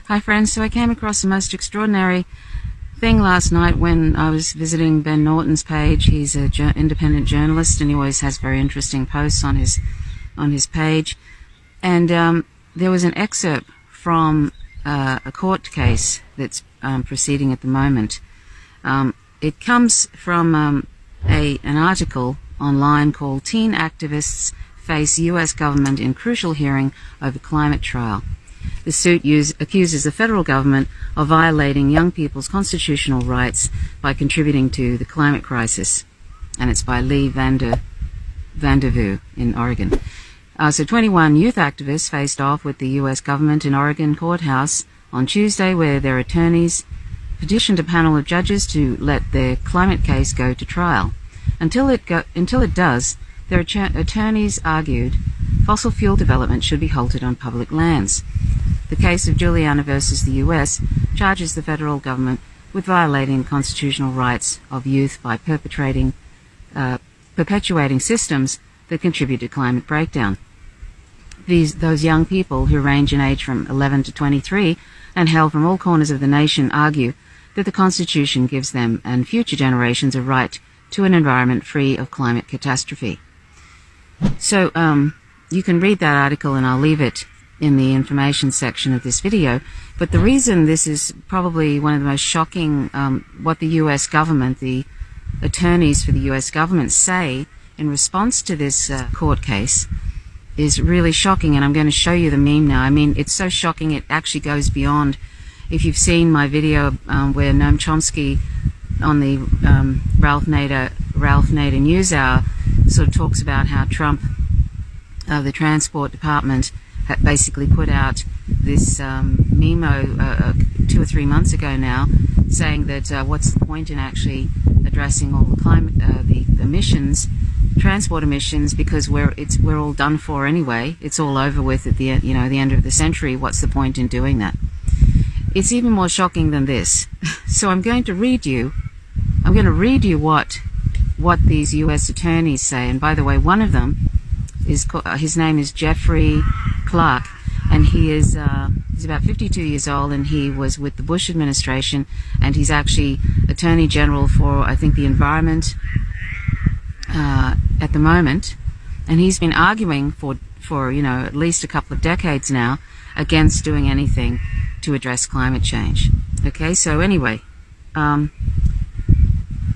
Hi friends, so I came across the most extraordinary thing last night when I was visiting Ben Norton's page. He's an independent journalist and he always has very interesting posts on his page. And there was an excerpt from a court case that's proceeding at the moment. It comes from an article online called "Teen Activists Face U.S. Government in Crucial Hearing Over Climate Trial." The suit accuses the federal government of violating young people's constitutional rights by contributing to the climate crisis. And it's by Lee Vandervoo in Oregon. So 21 youth activists faced off with the U.S. government in Oregon courthouse on Tuesday, where their attorneys petitioned a panel of judges to let their climate case go to trial. Until it does, their attorneys argued fossil fuel development should be halted on public lands. The case of Juliana versus the U.S. charges the federal government with violating constitutional rights of youth by perpetuating systems that contribute to climate breakdown. Those young people, who range in age from 11 to 23 and hail from all corners of the nation, argue that the Constitution gives them and future generations a right to an environment free of climate catastrophe. So you can read that article, and I'll leave it in the information section of this video. But the reason this is probably one of the most shocking, what the U.S. government, the attorneys for the U.S. government say in response to this court case is really shocking, and I'm going to show you the meme now. I mean, it's so shocking it actually goes beyond. If you've seen my video where Noam Chomsky on the Ralph Nader NewsHour sort of talks about how Trump, the Transport Department, had basically put out this memo 2 or 3 months ago now, saying that what's the point in actually addressing all the climate, the emissions, transport emissions, because we're all done for anyway. It's all over with at the end of the century. What's the point in doing that? It's even more shocking than this. So I'm going to read you what these U.S. attorneys say. And by the way, one of them is his name is Jeffrey Clark, and he's about 52 years old, and he was with the Bush administration, and he's actually Attorney General for, I think, the environment at the moment, and he's been arguing for at least a couple of decades now against doing anything to address climate change. Okay, so anyway,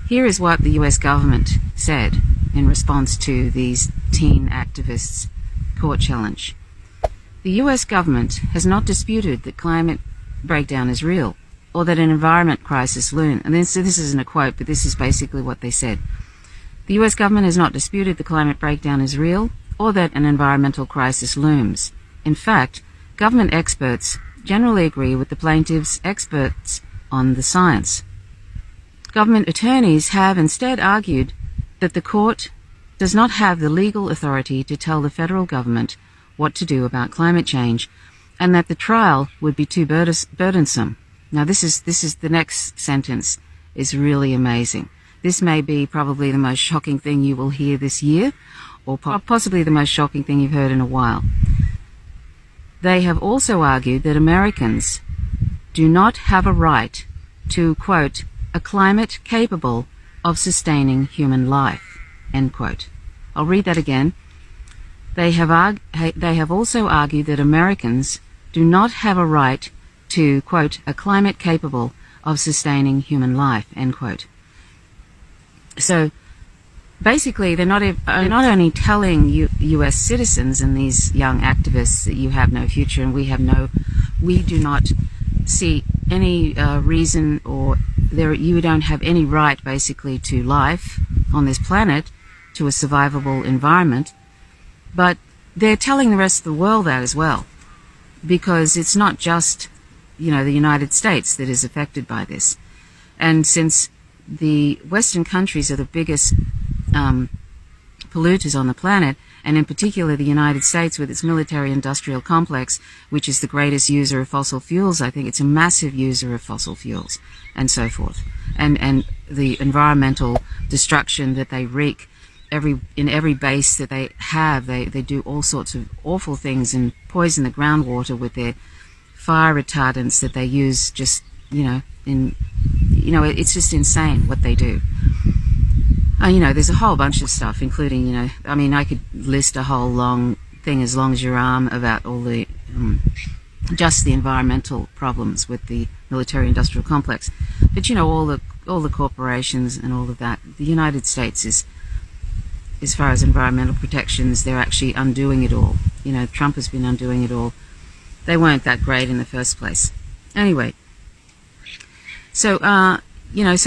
here is what the U.S. government said in response to these teen activists' court challenge. The U.S. government has not disputed that climate breakdown is real, or that an environment crisis looms. And this isn't a quote, but this is basically what they said. The U.S. government has not disputed the climate breakdown is real, or that an environmental crisis looms. In fact, government experts generally agree with the plaintiffs' experts on the science. Government attorneys have instead argued that the court does not have the legal authority to tell the federal government what to do about climate change, and that the trial would be too burdensome. Now this is the next sentence is really amazing. This may be probably the most shocking thing you will hear this year, or possibly the most shocking thing you've heard in a while. They have also argued that Americans do not have a right to, quote, a climate capable of sustaining human life, end quote. I'll read that again. They have also argued that Americans do not have a right to, quote, a climate capable of sustaining human life, end quote. So basically, they're not only telling U.S. citizens and these young activists that you have no future and we do not see any reason, or you don't have any right basically to life on this planet, to a survivable environment, but they're telling the rest of the world that as well, because it's not just the United States that is affected by this. And since the Western countries are the biggest polluters on the planet, and in particular the United States with its military-industrial complex, which is the greatest user of fossil fuels, I think it's a massive user of fossil fuels, and so forth. And the environmental destruction that they wreak in every base that they have, they do all sorts of awful things and poison the groundwater with their fire retardants that they use just, it's just insane what they do. There's a whole bunch of stuff, including, I could list a whole long thing as long as your arm about all the, just the environmental problems with the military-industrial complex. But, all the corporations and all of that, the United States is, as far as environmental protections, they're actually undoing it all. Trump has been undoing it all. They weren't that great in the first place. Anyway, so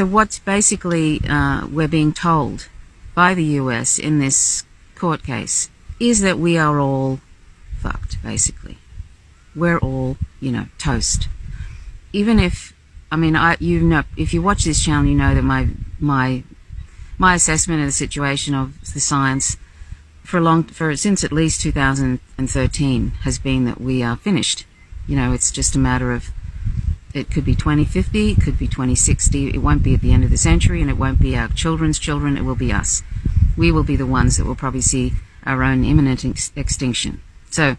what's basically we're being told by the US in this court case is that we are all fucked, basically. We're all, toast. Even if, if you watch this channel, you know that my assessment of the situation of the science since at least 2013 has been that we are finished. It's just a matter of, it could be 2050, it could be 2060, it won't be at the end of the century, and it won't be our children's children, it will be us. We will be the ones that will probably see our own imminent extinction. So,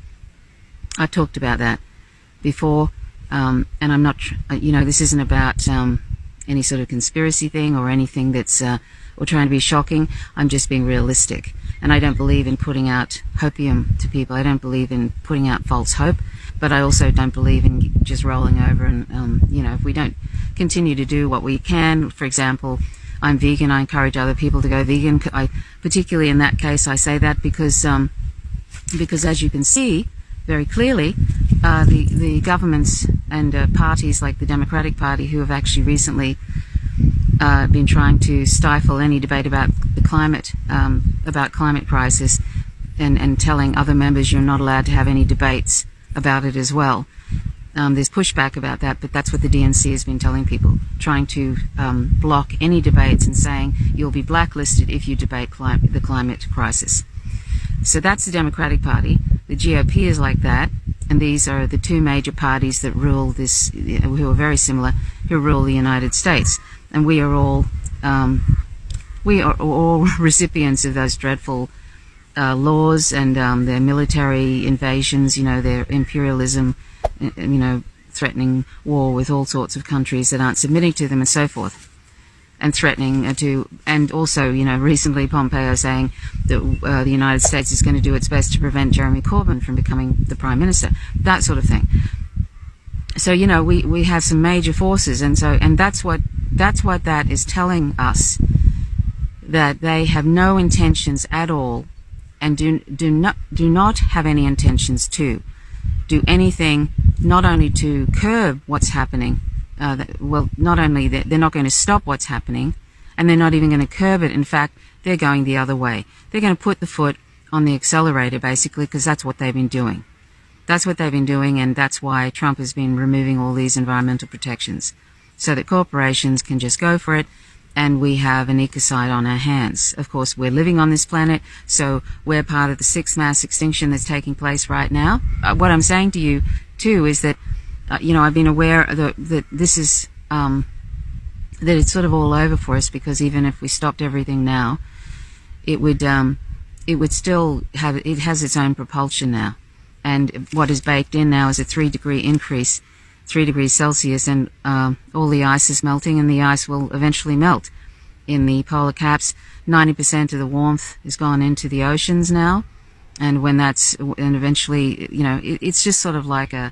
I talked about that before, and I'm not, this isn't about any sort of conspiracy thing or anything that's, or trying to be shocking. I'm just being realistic. And I don't believe in putting out hopium to people. I don't believe in putting out false hope, but I also don't believe in just rolling over and, if we don't continue to do what we can, for example, I'm vegan, I encourage other people to go vegan. Particularly in that case, I say that because as you can see very clearly, the governments and parties like the Democratic Party, who have actually recently been trying to stifle any debate about the climate crisis, and telling other members you're not allowed to have any debates about it as well. There's pushback about that, but that's what the DNC has been telling people, trying to block any debates and saying you'll be blacklisted if you debate the climate crisis. So that's the Democratic Party. The GOP is like that, and these are the two major parties that rule this, who are very similar, who rule the United States. And we are all recipients of those dreadful laws and their military invasions, their imperialism, threatening war with all sorts of countries that aren't submitting to them and so forth, and threatening to, and also, recently Pompeo saying that the United States is going to do its best to prevent Jeremy Corbyn from becoming the Prime Minister, that sort of thing. So, we have some major forces, and that's what that is telling us, that they have no intentions at all, and do not have any intentions to do anything, not only to curb what's happening, not only that they're not going to stop what's happening, and they're not even going to curb it. In fact, they're going the other way. They're going to put the foot on the accelerator, basically, because that's what they've been doing. That's what they've been doing, and that's why Trump has been removing all these environmental protections, so that corporations can just go for it, and we have an ecocide on our hands. Of course, we're living on this planet, so we're part of the sixth mass extinction that's taking place right now. What I'm saying to you, too, is that, I've been aware that this is, that it's sort of all over for us, because even if we stopped everything now, it would still have, it has its own propulsion now. And what is baked in now is a 3-degree increase, 3 degrees Celsius, and all the ice is melting, and the ice will eventually melt in the polar caps. 90% of the warmth has gone into the oceans now, and eventually, it's just sort of like a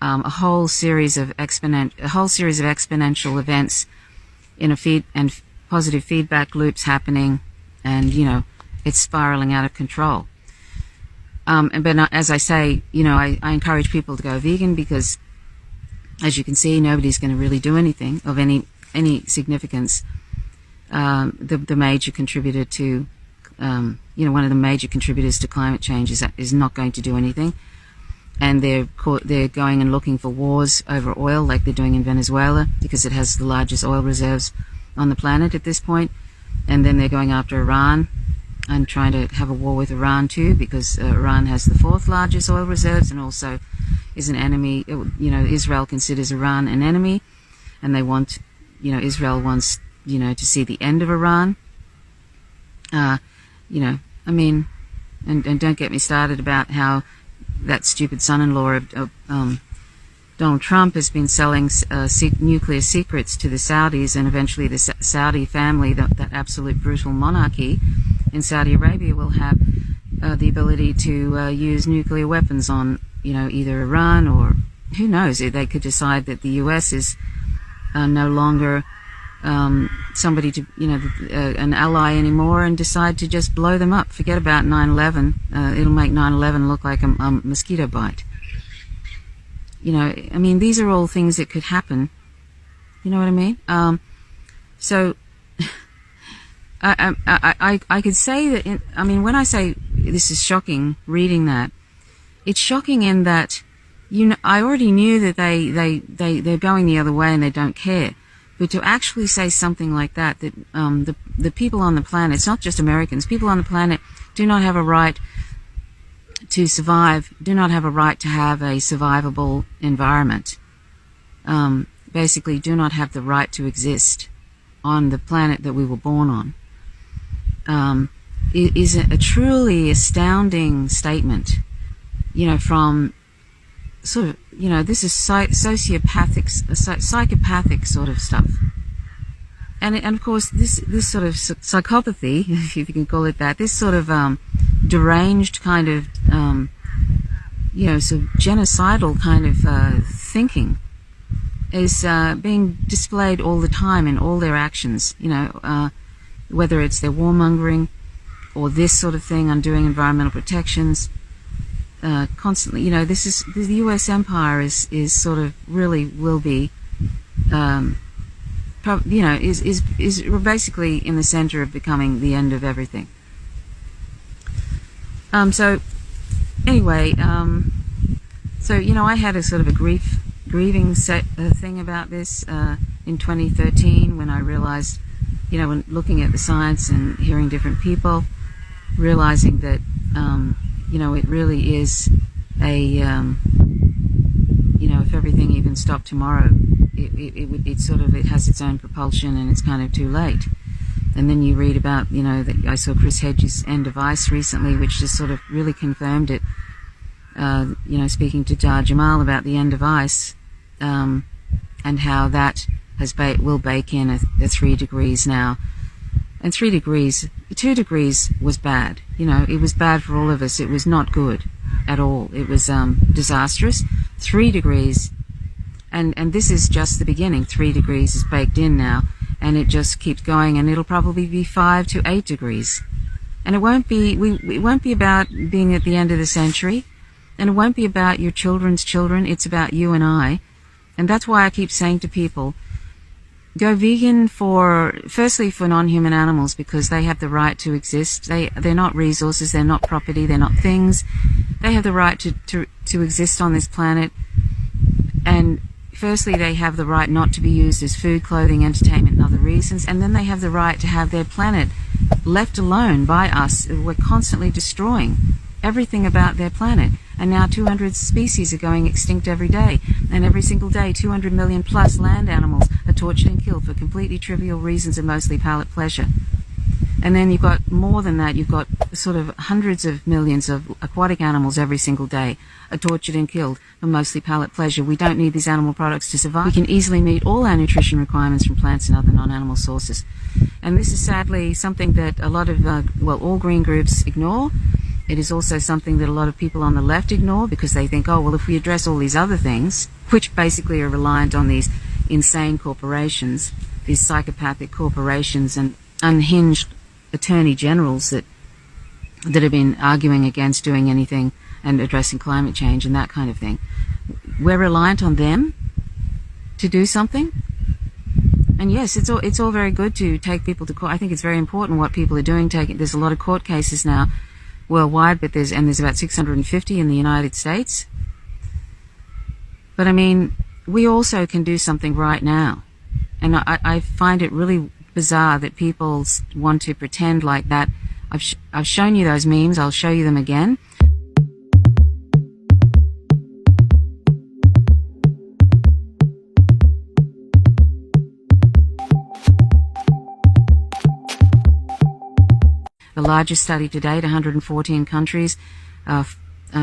whole series of exponential events in and positive feedback loops happening, and it's spiraling out of control. But as I say, I encourage people to go vegan, because, as you can see, nobody's going to really do anything of any significance. The major contributor to, one of the major contributors to climate change is not going to do anything, and they're going and looking for wars over oil, like they're doing in Venezuela, because it has the largest oil reserves on the planet at this point. And then they're going after Iran and trying to have a war with Iran too, because Iran has the 4th largest oil reserves and also is an enemy. Israel considers Iran an enemy, and they want, Israel wants, to see the end of Iran. And don't get me started about how that stupid son-in-law of Donald Trump has been selling nuclear secrets to the Saudis, and eventually the Saudi family, that absolute brutal monarchy in Saudi Arabia, will have the ability to use nuclear weapons on, either Iran, or who knows, they could decide that the US is no longer somebody to, an ally anymore, and decide to just blow them up. Forget about 9/11. It'll make 9/11 look like a mosquito bite. These are all things that could happen. You know what I mean? So I could say that. When I say this is shocking, reading that, it's shocking in that, I already knew that they're going the other way and they don't care. But to actually say something like that the people on the planet, it's not just Americans, people on the planet do not have a right to survive, do not have a right to have a survivable environment. Basically, do not have the right to exist on the planet that we were born on. It is a truly astounding statement, from sort of, this is psychopathic sort of stuff. And of course, this sort of psychopathy, if you can call it that, this sort of deranged kind of, sort of genocidal kind of thinking is being displayed all the time in all their actions. Whether it's their warmongering or this sort of thing, undoing environmental protections. Constantly, this is the U.S. empire is sort of really will be, is basically in the center of becoming the end of everything. So anyway, I had a sort of a grieving thing about this in 2013 when I realized, when looking at the science and hearing different people, realizing that. It really is a, if everything even stopped tomorrow, it has its own propulsion and it's kind of too late. And then you read about, that I saw Chris Hedges' End of Ice recently, which just sort of really confirmed it, speaking to Dahr Jamail about the end of ice, and how that will bake in a 3 degrees now. And 3 degrees, 2 degrees was bad. It was bad for all of us. It was not good at all. It was disastrous. 3 degrees, and this is just the beginning. 3 degrees is baked in now, and it just keeps going, and it'll probably be 5 to 8 degrees. And it won't be about being at the end of the century, and it won't be about your children's children. It's about you and I. And that's why I keep saying to people, go vegan firstly for non-human animals, because they have the right to exist. They're not resources, they're not property, they're not things. They have the right to exist on this planet. And firstly, they have the right not to be used as food, clothing, entertainment, and other reasons. And then they have the right to have their planet left alone by us. We're constantly destroying everything about their planet. And now 200 species are going extinct every day. And every single day, 200 million plus land animals are tortured and killed for completely trivial reasons and mostly palate pleasure. And then you've got more than that. You've got sort of hundreds of millions of aquatic animals every single day are tortured and killed for mostly palate pleasure. We don't need these animal products to survive. We can easily meet all our nutrition requirements from plants and other non-animal sources. And this is sadly something that a lot of, all green groups ignore. It is also something that a lot of people on the left ignore, because they think, if we address all these other things, which basically are reliant on these insane corporations, these psychopathic corporations and unhinged attorney generals that have been arguing against doing anything and addressing climate change and that kind of thing. We're reliant on them to do something. And yes, it's all very good to take people to court. I think it's very important what people are doing. There's a lot of court cases now worldwide, but there's about 650 in the United States. But we also can do something right now. And I find it really bizarre that people want to pretend like that. I've shown you those memes. I'll show you them again. The largest study to date, 114 countries,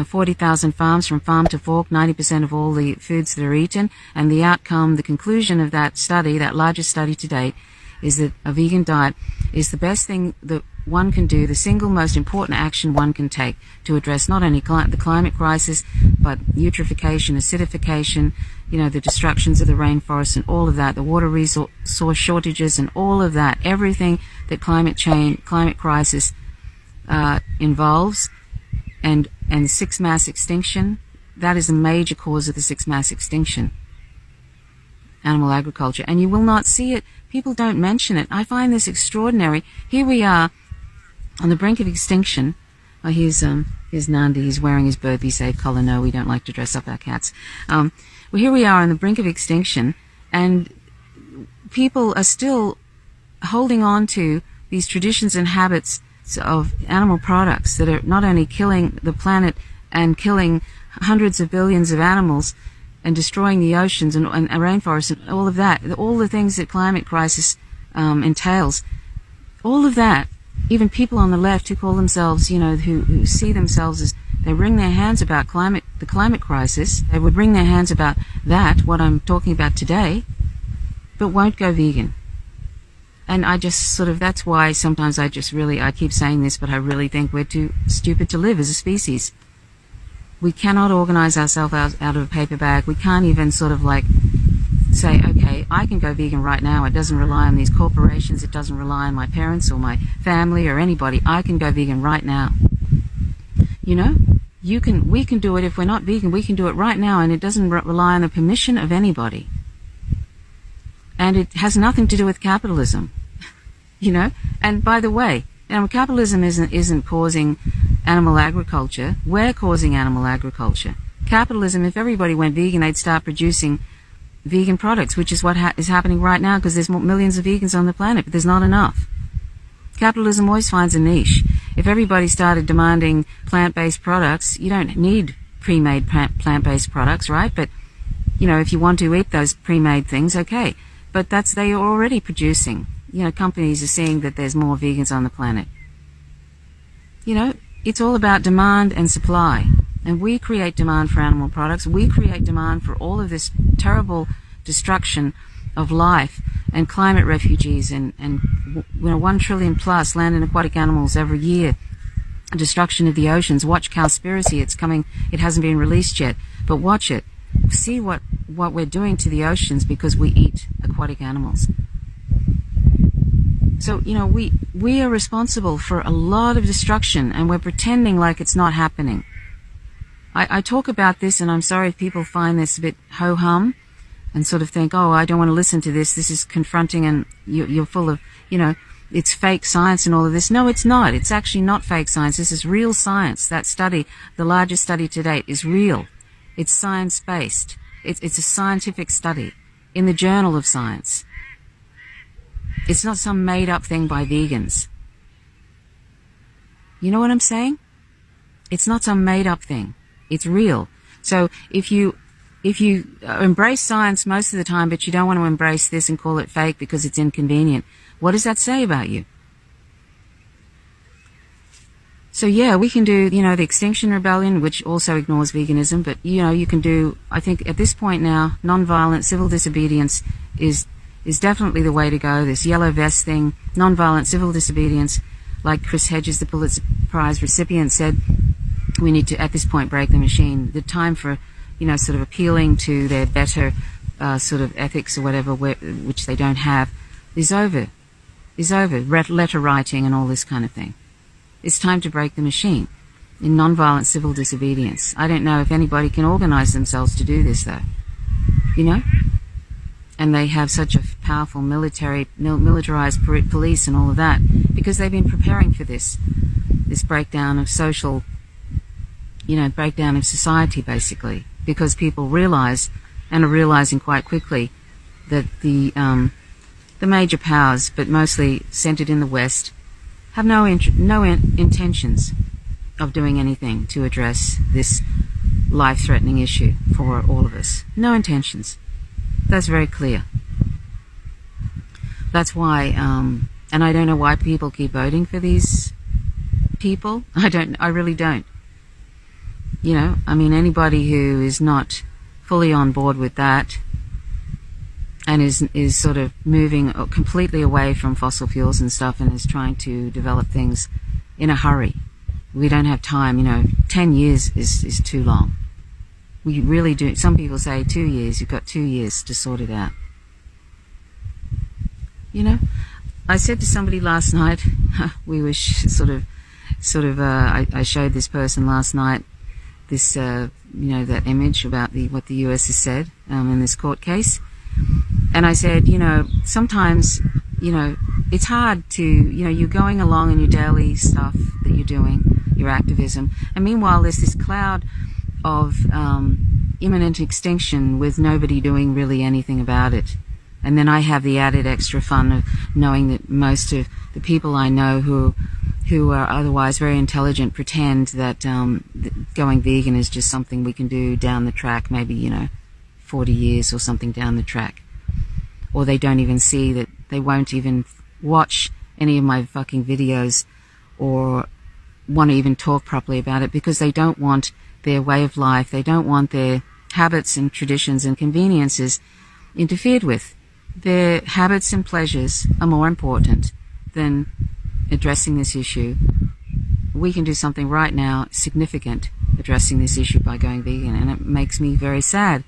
40,000 farms from farm to fork, 90% of all the foods that are eaten, and the outcome, the conclusion of that study, that largest study to date, is that a vegan diet is the best thing that one can do, the single most important action one can take to address not only the climate crisis, but eutrophication, acidification, the destructions of the rainforests and all of that, the water resource shortages and all of that, everything that climate crisis involves, and sixth mass extinction, that is a major cause of the sixth mass extinction, animal agriculture. And you will not see it. People don't mention it. I find this extraordinary. Here we are on the brink of extinction. Oh, here's Nandi. He's wearing his Bird Be Safe collar. No, we don't like to dress up our cats. Well, here we are on the brink of extinction, and people are still holding on to these traditions and habits of animal products that are not only killing the planet and killing hundreds of billions of animals and destroying the oceans and rainforests and all of that, all the things that climate crisis entails, all of that. Even people on the left who call themselves, who see themselves as, they wring their hands about the climate crisis, they would wring their hands about that, what I'm talking about today, but won't go vegan. And I just that's why sometimes I keep saying this, but I really think we're too stupid to live as a species. We cannot organize ourselves out of a paper bag. We can't even say, okay, I can go vegan right now. It doesn't rely on these corporations. It doesn't rely on my parents or my family or anybody. I can go vegan right now. We can do it. If we're not vegan, we can do it right now, and it doesn't rely on the permission of anybody. And it has nothing to do with capitalism, And by the way, capitalism isn't causing animal agriculture. We're causing animal agriculture. Capitalism, if everybody went vegan, they'd start producing vegan products, which is what is happening right now, because there's millions of vegans on the planet, but there's not enough. Capitalism always finds a niche. If everybody started demanding plant-based products, you don't need pre-made plant-based products, right? But, if you want to eat those pre-made things, okay. But they are already producing. Companies are seeing that there's more vegans on the planet. It's all about demand and supply. And we create demand for animal products. We create demand for all of this terrible destruction of life and climate refugees and 1 trillion plus land and aquatic animals every year. Destruction of the oceans. Watch Cowspiracy. It's coming. It hasn't been released yet, but watch it. See what we're doing to the oceans because we eat aquatic animals. So, we are responsible for a lot of destruction, and we're pretending like it's not happening. I talk about this, and I'm sorry if people find this a bit ho-hum and think, oh, I don't want to listen to this. This is confronting, and you're full of, it's fake science and all of this. No, it's not. It's actually not fake science. This is real science. That study, the largest study to date, is real. It's science-based. It's a scientific study in the Journal of Science. It's not some made-up thing by vegans. You know what I'm saying? It's not some made-up thing. It's real. So if you embrace science most of the time, but you don't want to embrace this and call it fake because it's inconvenient, what does that say about you? So yeah, we can do, the Extinction Rebellion, which also ignores veganism, but, you can do, I think at this point now, nonviolent civil disobedience is definitely the way to go. This yellow vest thing, nonviolent civil disobedience, like Chris Hedges, the Pulitzer Prize recipient, said, we need to, at this point, break the machine. The time for, appealing to their better ethics or whatever, which they don't have, is over. Letter writing and all this kind of thing. It's time to break the machine in nonviolent civil disobedience. I don't know if anybody can organize themselves to do this, though. And they have such a powerful militarized police and all of that, because they've been preparing for this breakdown of social, breakdown of society, basically, because people realize, and are realizing quite quickly, that the major powers, but mostly centered in the West, have no intentions of doing anything to address this life-threatening issue for all of us. No intentions. That's very clear. That's why, and I don't know why people keep voting for these people. I really don't. I mean, anybody who is not fully on board with that and is sort of moving completely away from fossil fuels and stuff and is trying to develop things in a hurry. We don't have time, 10 years is too long. We really do. Some people say 2 years. You've got 2 years to sort it out. I said to somebody last night, we were I showed this person last night this, that image about what the US has said in this court case. And I said, sometimes, it's hard to, you're going along in your daily stuff that you're doing, your activism, and meanwhile there's this cloud of imminent extinction with nobody doing really anything about it. And then I have the added extra fun of knowing that most of the people I know who are otherwise very intelligent pretend that going vegan is just something we can do down the track, maybe, 40 years or something down the track. Or they don't even see that, they won't even watch any of my fucking videos or want to even talk properly about it because they don't want their way of life, they don't want their habits and traditions and conveniences interfered with. Their habits and pleasures are more important than addressing this issue. We can do something right now significant addressing this issue by going vegan, and it makes me very sad,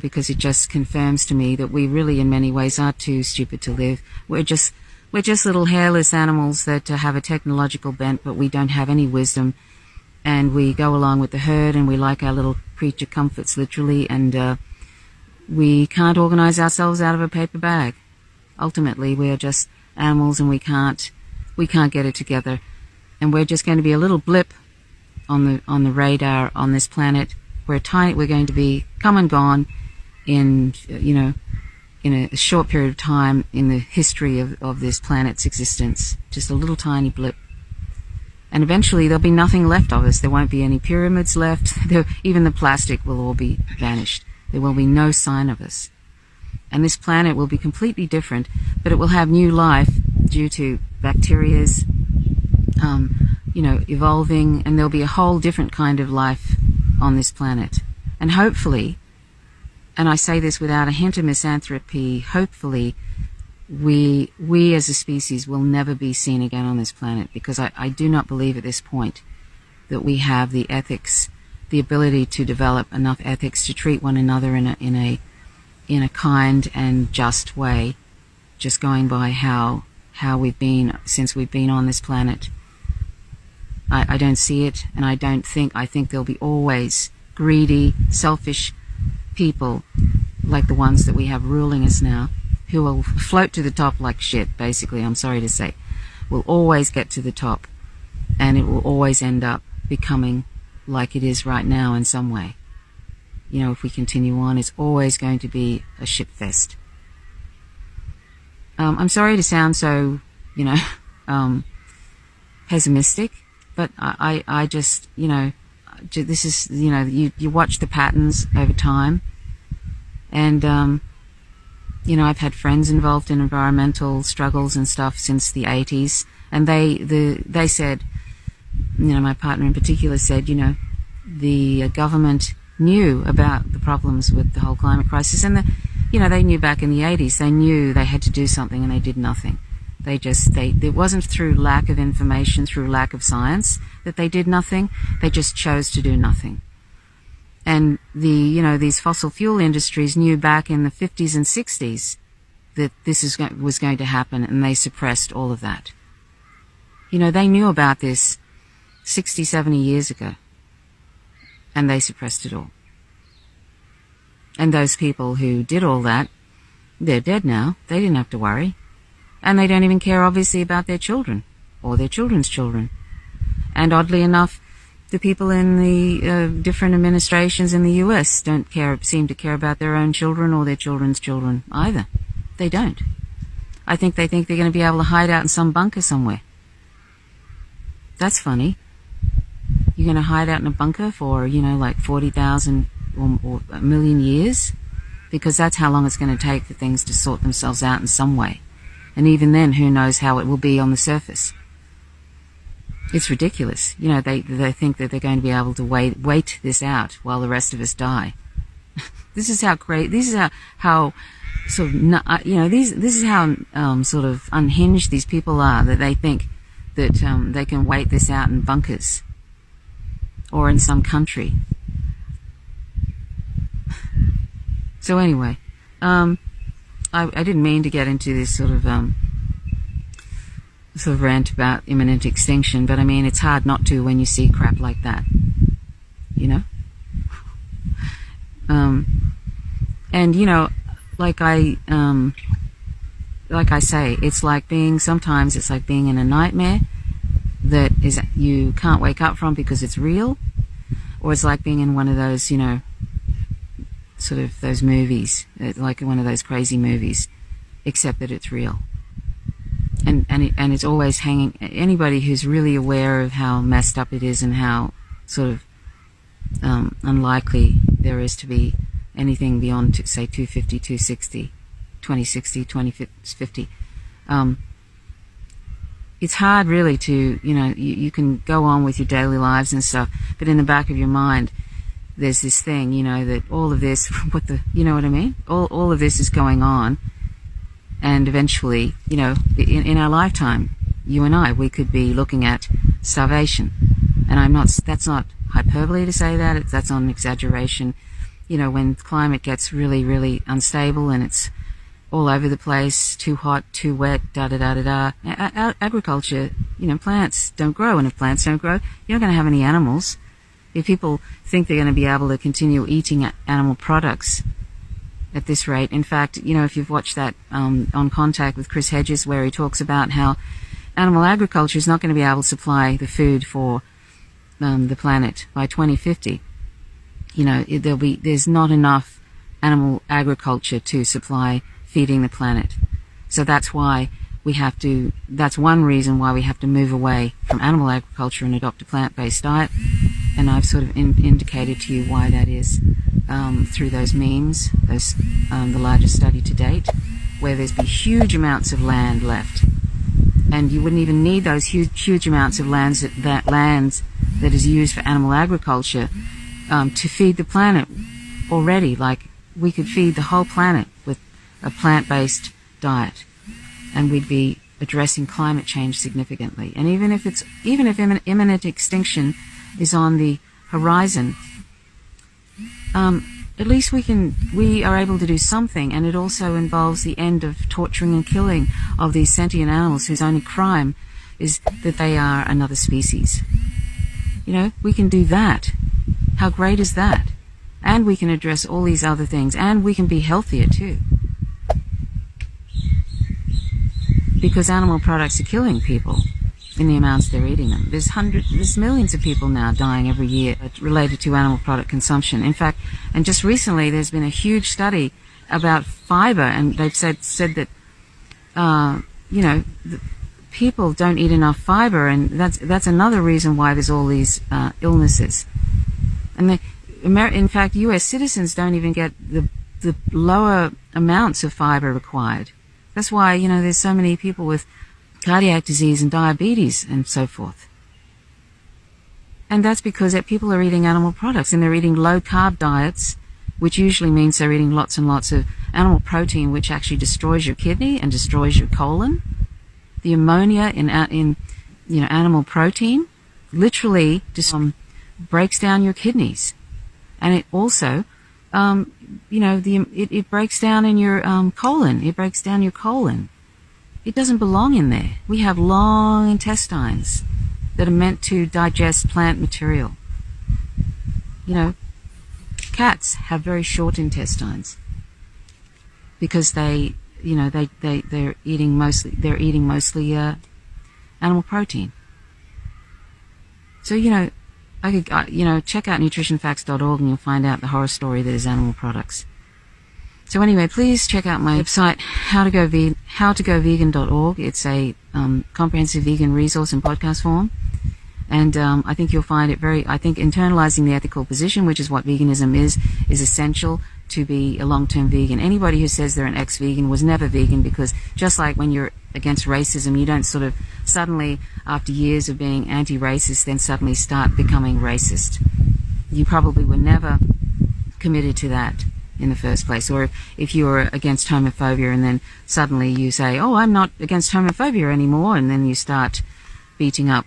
because it just confirms to me that we really in many ways are too stupid to live. We're just little hairless animals that have a technological bent, but we don't have any wisdom, and we go along with the herd, and we like our little creature comforts literally, and we can't organize ourselves out of a paper bag. Ultimately, we are just animals, and we can't get it together, and we're just going to be a little blip on the radar on this planet. We're going to be come and gone in a short period of time in the history of this planet's existence. Just a little tiny blip. And eventually there'll be nothing left of us. There won't be any pyramids left. Even the plastic will all be vanished. There will be no sign of us. And this planet will be completely different, but it will have new life due to bacteria's, evolving, and there'll be a whole different kind of life on this planet. And hopefully, and I say this without a hint of misanthropy, hopefully we as a species will never be seen again on this planet, because I do not believe at this point that we have the ethics, the ability to develop enough ethics to treat one another in a kind and just way, just going by how we've been since we've been on this planet. I don't see it, and I think there'll be always greedy, selfish people like the ones that we have ruling us now, who will float to the top like shit, basically, I'm sorry to say. Will always get to the top, and it will always end up becoming like it is right now in some way. If we continue on, it's always going to be a shitfest. I'm sorry to sound so, pessimistic, but I just, this is, you watch the patterns over time, and, I've had friends involved in environmental struggles and stuff since the 80s, and they said, my partner in particular said, the government knew about the problems with the whole climate crisis, and they knew back in the 80s, they knew they had to do something, and they did nothing. It wasn't through lack of information, through lack of science that they did nothing. They just chose to do nothing. And these fossil fuel industries knew back in the 50s and 60s that this was going to happen, and they suppressed all of that. They knew about this 60, 70 years ago, and they suppressed it all. And those people who did all that, they're dead now. They didn't have to worry. And they don't even care, obviously, about their children or their children's children. And oddly enough, the people in the different administrations in the US don't seem to care about their own children or their children's children either. They don't. I think they think they're going to be able to hide out in some bunker somewhere. That's funny. You're going to hide out in a bunker for, like 40,000 or a million years? Because that's how long it's going to take for things to sort themselves out in some way. And even then, who knows how it will be on the surface. It's ridiculous. You know, they think that they're going to be able to wait this out while the rest of us die. This is how this is how sort of, you know, this is how sort of unhinged these people are, that they think that they can wait this out in bunkers or in some country. So anyway, I didn't mean to get into this sort of rant about imminent extinction, but I mean, it's hard not to when you see crap like that, you know? And you know, like I say, sometimes it's like being in a nightmare that you can't wake up from because it's real, or it's like being in one of those, you know, sort of those movies, like one of those crazy movies, except that it's real. And it's always hanging. Anybody who's really aware of how messed up it is and how sort of unlikely there is to be anything beyond, say, 250, 260, 2060, 2050. It's hard really to, you know, you can go on with your daily lives and stuff, but in the back of your mind, there's this thing, you know, that all of this, you know what I mean? All of this is going on, and eventually, you know, in our lifetime, you and I, we could be looking at starvation. And that's not hyperbole to say that, that's not an exaggeration. You know, when climate gets really, really unstable and it's all over the place, too hot, too wet, da-da-da-da-da. Agriculture, you know, plants don't grow, and if plants don't grow, you're not going to have any animals. If people think they're going to be able to continue eating animal products at this rate, in fact, you know, if you've watched that On Contact with Chris Hedges, where he talks about how animal agriculture is not going to be able to supply the food for the planet by 2050. You know, there's not enough animal agriculture to supply feeding the planet. So that's why that's one reason why we have to move away from animal agriculture and adopt a plant-based diet. And I've sort of indicated to you why that is through those memes, the largest study to date, where there's been huge amounts of land left. And you wouldn't even need those huge amounts of lands that is used for animal agriculture to feed the planet already. Like, we could feed the whole planet with a plant-based diet, and we'd be addressing climate change significantly. And even if imminent extinction is on the horizon, at least we are able to do something, and it also involves the end of torturing and killing of these sentient animals whose only crime is that they are another species. You know, we can do that. How great is that? And we can address all these other things, and we can be healthier too. Because animal products are killing people in the amounts they're eating them. There's millions of people now dying every year related to animal product consumption. In fact, and just recently there's been a huge study about fiber, and they've said that you know, people don't eat enough fiber, and that's another reason why there's all these illnesses. And in fact, U.S. citizens don't even get the lower amounts of fiber required. That's why, you know, there's so many people with cardiac disease and diabetes and so forth. And that's because people are eating animal products, and they're eating low-carb diets, which usually means they're eating lots and lots of animal protein, which actually destroys your kidney and destroys your colon. The ammonia in you know, animal protein literally just breaks down your kidneys, and it also you know, it breaks down in your colon. It breaks down your colon. It doesn't belong in there. We have long intestines that are meant to digest plant material. You know, cats have very short intestines because they're eating mostly animal protein. So, you know, I could, you know, check out nutritionfacts.org and you'll find out the horror story that is animal products. So anyway, please check out my website, howtogovegan.org. It's a comprehensive vegan resource in podcast form. And I think you'll find it I think internalizing the ethical position, which is what veganism is essential to be a long-term vegan. Anybody who says they're an ex-vegan was never vegan, because just like when you're against racism, you don't sort of suddenly, after years of being anti-racist, then suddenly start becoming racist. You probably were never committed to that in the first place. Or if you're against homophobia and then suddenly you say, oh, I'm not against homophobia anymore, and then you start beating up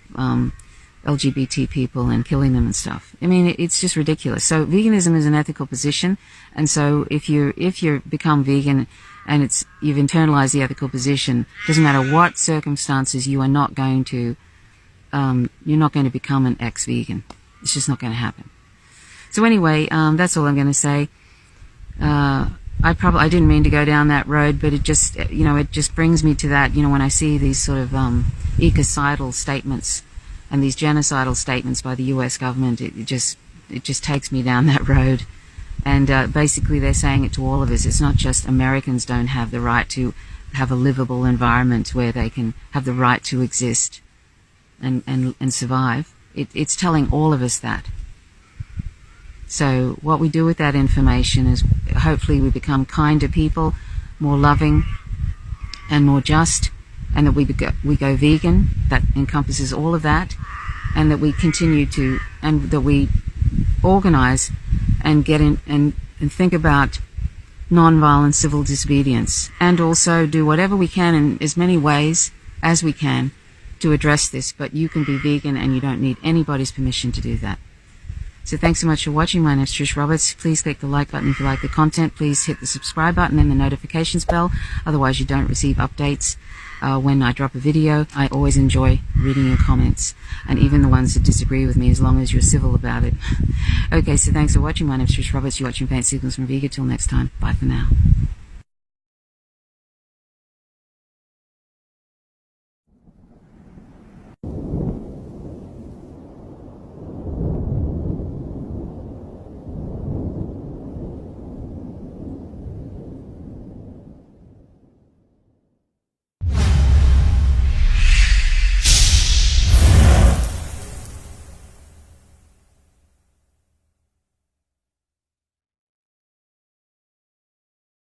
LGBT people and killing them and stuff. I mean, it's just ridiculous. So veganism is an ethical position, and so if you become vegan and you've internalized the ethical position, doesn't matter what circumstances, you are not going to you're not going to become an ex-vegan. It's just not going to happen. So anyway, that's all I'm going to say. I didn't mean to go down that road, but it just brings me to that, when I see these sort of ecocidal statements and these genocidal statements by the US government, it just takes me down that road. And basically they're saying it to all of us. It's not just Americans don't have the right to have a livable environment where they can have the right to exist and survive. It's telling all of us that. So what we do with that information is hopefully we become kinder people, more loving and more just, and that we go vegan. That encompasses all of that, and that we continue to, and that we organize and get in and think about non-violent civil disobedience, and also do whatever we can in as many ways as we can to address this. But you can be vegan and you don't need anybody's permission to do that. So thanks so much for watching. My name is Trish Roberts. Please click the like button if you like the content. Please hit the subscribe button and the notifications bell. Otherwise you don't receive updates when I drop a video. I always enjoy reading your comments, and even the ones that disagree with me, as long as you're civil about it. Okay, so thanks for watching. My name is Trish Roberts. You're watching Paint Signals from Vega. Till next time. Bye for now.